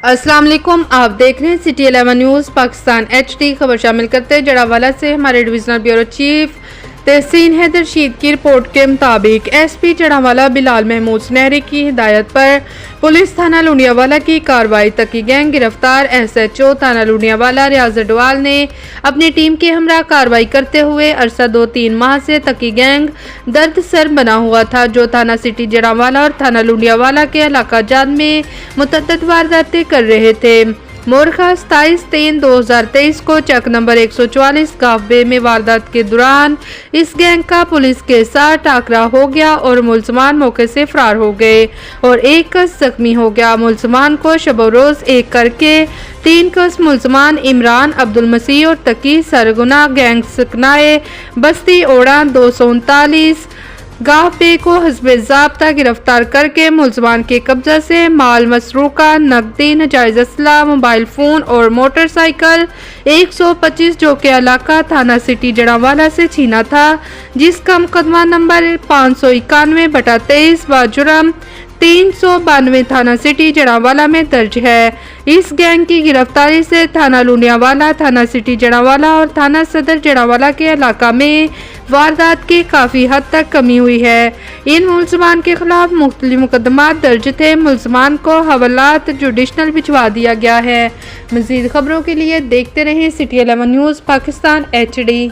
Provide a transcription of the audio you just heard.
अस्सलाम वालेकुम, आप देख रहे हैं सिटी 11 न्यूज़ पाकिस्तान HD। खबर शामिल करते हैं जड़ावाला से हमारे डिविजनल ब्यूरो चीफ तहसीन हैदर रशीद की रिपोर्ट के मुताबिक SP जड़ावाला बिलाल महमूद सुनहरी की हिदायत पर पुलिस थाना लुनियावाला की कार्रवाई तकी गैंग गिरफ्तार। SHO थाना लुनियावाला रियाज अडवाल ने अपनी टीम के हमरा कार्रवाई करते हुए अरसा 2-3 माह से तकी गैंग दर्द सर बना हुआ था, जो थाना सिटी जड़ावाला और थाना लुनियावाला के इलाका जात में मुतअद्दिद वारदातें कर रहे थे। मोरखा 27/3/2023 को चक नंबर 144 गाफबे में वारदात के दौरान इस गैंग का पुलिस के साथ टाकरा हो गया और मुलजमान मौके से फरार हो गए और एक कस जख्मी हो गया। मुलजमान को शब रोज एक करके 3 कस मुलजमान इमरान, अब्दुल मसीह और तकी सरगुना गैंग सकनाए बस्ती ओड़ा 239 गाफबे को हस्बे ज़ाब्ता गिरफ्तार करके मुलजमान के कब्जा से माल मसरूका, नकदी, नाजायज असला, मोबाइल फ़ोन और मोटरसाइकिल 125 जो के इलाका थाना सिटी जड़ावाला से छीना था, जिसका मुकदमा नंबर 591/23 बाजुर्म 392 थाना सिटी जड़ावाला में दर्ज है। इस गैंग की गिरफ्तारी से थाना लुनियावाला, थाना सिटी जड़ावाला और थाना सदर जड़ावाला के इलाका में वारदात की काफ़ी हद तक कमी हुई है। इन मुलजमान के खिलाफ मुख्तलिफ मुकदमात दर्ज थे। मुलजमान को हवालात जुडिशनल भिजवा दिया गया है। मज़ीद खबरों के लिए देखते रहें सिटी 11 न्यूज़ पाकिस्तान HD।